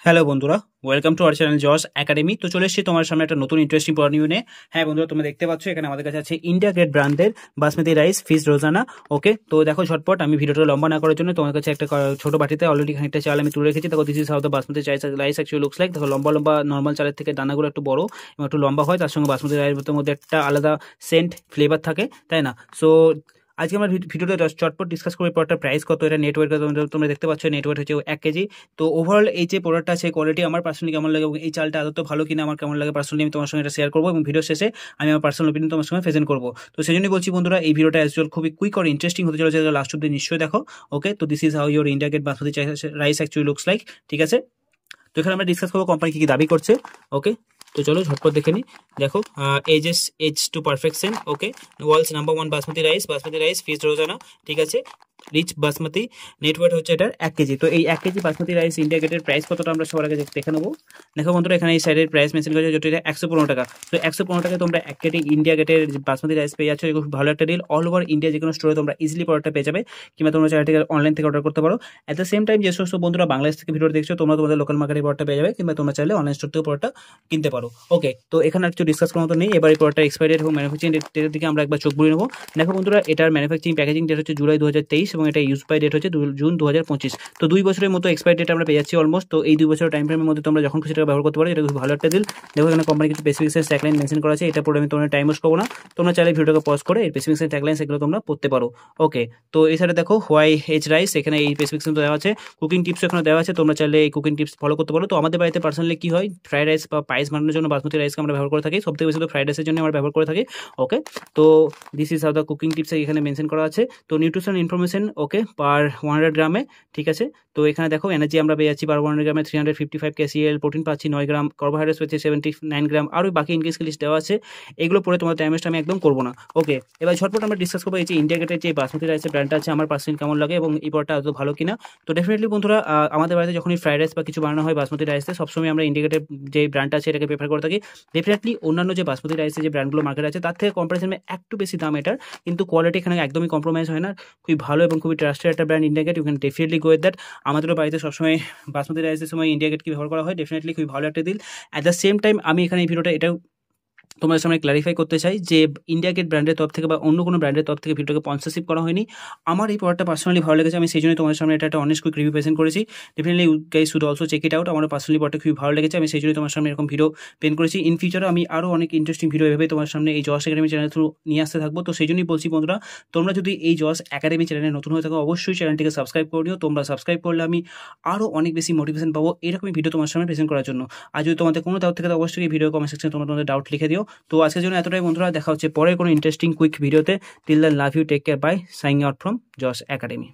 Hello বন্ধুরা, welcome to our channel জস academy. তো চলে এসেছি তোমার সামনে একটা নতুন ইন্টারেস্টিং পড়া নিয়ে নিয়ে। হ্যাঁ বন্ধুরা, তোমরা দেখতে পাচ্ছ এখানে আমাদের কাছে আছে ইন্ডিয়া গেট ব্র্যান্ডের বাসমতি রাইস ফিস রোজানা। ওকে, তো দেখো ঝটপট আমি ভিডিওটা লম্বা না করার জন্য তোমার কাছে একটা ছোট বাটিতে অলরেডি খানিকটা চাল আমি তুলে রেখেছি। দেখো this is how the basmati rice actually looks like. দেখো লম্বা লম্বা নর্মাল চালের থেকে দানাগুলো একটু বড় এবং একটু লম্বা হয়, তার সঙ্গে বাসমতি রাইসের মধ্যে একটা আলাদা সেন্ট ফ্লেভার থাকে, তাই না? সো আজকে আমরা ভিডিওতে চটপট ডিসকাস করি প্রোডাক্টের প্রাইস কত, এটা নেটওয়ার্ক তোমরা দেখতে পাচ্ছ নেটওয়ার্ক হচ্ছে 1 কেজি। তো ওভারঅল এই যে প্রোডাক্টটা আছে কোয়ালিটি আমার পার্সোনালি কেমন লাগে এবং এই চালটা আদৌ ভালো কিনা আমার কেমন লাগে পার্সোনালি আমি তোমার সঙ্গে এটা শেয়ার করবো এবং ভিডিও শেষে আমি আমার পার্সোনাল ওপিনিয়ন তোমার সঙ্গে প্রেজেন্ট করবো। তো সেই জন্যই বলছি বন্ধুরা, এই ভিডিওটা অ্যাকচুয়াল খুবই কুইক আর ইন্টারেস্টিং হতে চলেছে, লাস্ট অব্দি নিশ্চয়ই দেখো। ওকে, তো this is how your India gate basmati rice actually looks like. ঠিক আছে, তো এখানে আমরা ডিসকাস করবো কোম্পানি কি দাবি করছে। ওকে, তো চলো ঝটপট দেখে নিই। দেখো এজ টু পারফেকশন। ওকে, ওয়ার্ল্ডস নাম্বার 1 বাসমতি রাইস ফিস রোজানা। ঠিক আছে, রিচ বাসমতি নেটওয়ার্ক হচ্ছে এটার 1 কেজি। তো এই 1 কেজি বাসমতি রাইস ইন্ডিয়া গেটের প্রাইস কতটা আমরা সবার আগে দেখে নেবো। দেখো বন্ধুরা, এখানে এই সাইডের প্রাইস মেনশন করেছে যেটা 115 টাকা। তো 115 টাকায় তোমরা 1 কেজি ইন্ডিয়া গেটের বাসমতি রাইস পেয়ে যাচ্ছ। খুব ভালো একটা ডিল। অল ওভার ইন্ডিয়া যে কোনো স্টোরে তোমরা ইজিলি প্রোডাক্টটা পেয়ে যাবে, কিংবা তোমরা চাইলে অনলাইন থেকে অর্ডার করতে পারো। অ্যাট দ্য সেম টাইম যে সমস্ত বন্ধুরা বাংলাদেশ থেকে ভিডিও দেখছো, তোমরা তোমাদের লোকাল মার্কেটে প্রোডাক্টটা পেয়ে যাবে, কিংবা তোমরা চাইলে অনলাইন স্টোর থেকে প্রোডাক্টটা কিনতে পারো। ওকে, তো এখানে আর কিছু ডিসকাস করার মতো নেই। এবার এই প্রোডাক্টের এক্সপায়ারি ডেট এবং ম্যানুফ্যাকচারিং ডেটের দিকে আমরা একবার চোখ বুলিয়ে নেবো। দেখো বন্ধুরা, এটার ম্যানুফ্যাকচারিং প্যাকেজিং ডেট হচ্ছে জুলাই 2023 এবং এটা ইউজ বাই ডেট হচ্ছে জুন 2025। তো 2 বছরের মতো এক্সপায়ারি ডেট আমরা পেয়ে যাচ্ছি অলমোস্ট। তো এই 2 বছরের টাইম ফ্রেমের মধ্যে তোমরা যখন খুশি টাকা ব্যবহার করতে পারো, এটা খুব ভালো একটা দিল। দেখো এখানে কোম্পানি কিছু স্পেসিফিকেশন ট্যাগলাইন মেনশন করা আছে, এটা পরে আমি তোমাদের টাইম ওয়েস্ট করবো না। তোমরা চাইলে ভিডিওটাকে পজ করে এই স্পেসিফিকেশন ট্যাগলাইন সেগুলো তোমরা পড়তে পারো। ওকে, তো এই সাইডে দেখো হোয়াই এজ রাইস, এখানে এই স্পেসিফিকেশন দেওয়া আছে, কুকিং টিপস এখানে দেওয়া আছে, তোমরা চাইলে এই কুকিং টিপস ফলো করতে পারো। তো আমাদের বাড়িতে পার্সোনালি কি হয়, ফ্রাইড রাইস বা পায়েস বানানোর জন্য বাসমতি রাইসকে আমরা ব্যবহার করে থাকি, সবথেকে বেশি তো ফ্রাইড রাইসের জন্য আমরা ব্যবহার করে থাকি। ওকে, তো this is how the cooking tips এখানে মেনশন করা আছে। তো নিউট্রিশন ইনফরমেশন ওকে পার 100 গ্রামে। ঠিক আছে, তো এখানে দেখো এনার্জি আমরা পেয়ে যাচ্ছি পার 100 গ্রামে 355 KCal, প্রোটিন পাচ্ছি 9 গ্রাম, কার্বোহাইড্রেটস পেয়েছি 79 গ্রাম, আর ওই বাকি ইনগ্রিডিয়েন্টস লিস্ট দেওয়া আছে। এগুলো পরে তোমার টাইম ওয়েস্ট আমি একদম করবো না। ওকে, এবার ঝটপট আমরা ডিসকাস করবো এই যে ইন্ডিয়া গেটের যে বাসমতি রাইসের ব্র্যান্ডটা আছে আমার পার্সোনালি কেমন লাগে এবং এই পরটা এত ভালো কিনা। তো ডেফিনেটলি বন্ধুরা, আমাদের বাড়িতে যখনই ফ্রাইড রাইস বা কিছু বানানো হয় বাসমতি রাইসে, সবসময় আমরা ইন্ডিয়া গেটের যে ব্র্যান্ডটা আছে এটাকে প্রেফার করে থাকি। ডেফিনেটলি অন্যান্য যে বাসমতি রাইসের যে ব্র্যান্ডগুলো মার্কেট আছে তার থেকে কম্পারিজনে একটু বেশি দাম এটার, কিন্তু কোয়ালিটি এখানে একদমই কম্প্রোমাইজ হয় না। খুবই ভালো এবং খুবই ট্রাস্টেড একটা brand India gate. You can definitely go with that. আমাদেরও বাড়িতে সবসময় বাসমতি রাইসের সময় ইন্ডিয়া গেট কি ব্যবহার করা হয়, ডেফিনেটলি খুবই ভালো একটা দিল। অ্যাট দ্য সেম টাইম আমি এখানে এই ভিডিওটা এটাও তোমাদের সামনে ক্লারিফাই করতে চাই যে ইন্ডিয়া গেট ব্র্যান্ডের তরফ থেকে বা অন্য কোনো ব্র্যান্ডের তরফ থেকে ভিডিওকে স্পন্সরশিপ করা হয়নি। আমার এই প্রোডাক্টটা পার্সোনালি ভালো লেগেছে, আমি সেই জন্য তোমাদের সামনে এটা একটা অনেস্ট কুইক রিভিউ প্রেজেন্ট করেছি। Definitely you guys should also check it out. আমার পার্সোনালি প্রোডাক্টটা খুবই ভালো লেগেছে, আমি সেই জন্য তোমার সামনে এরকম ভিডিও পেন করেছি। ইন ফিউচারে আমি আরও অনেক ইন্টারেস্টিং ভিডিও এভাবে তোমার সামনে এই জস একাডেমি চ্যানেল থ্রু নিয়ে আসতে থাকবো। তো সেই জন্যই বলছি বন্ধুরা, তোমরা যদি এই জস একাডেমি চ্যানেলে নতুন হয়ে থাকো অবশ্যই চ্যানেলটিকে সাবস্ক্রাইব করে নিও। তোমরা সাবস্ক্রাইব করলে আমি আরও অনেক বেশি মোটিভেশন পাবো এরকমই ভিডিও তোমার সামনে প্রেজেন্ট করার জন্য। আর যদি তোমাদের কোনো ডাউট থাকে অবশ্যই এই ভিডিও কমেন্ট সেকশনে তোমরা তোমাদের ডাউট লিখে দিও। তো আজকের জন্য এতটাই বন্ধুরা, দেখা হচ্ছে পরের কোনো ইন্টারেস্টিং কুইক ভিডিওতে। Till then love you, take care, bye, signing out from জস একাডেমি।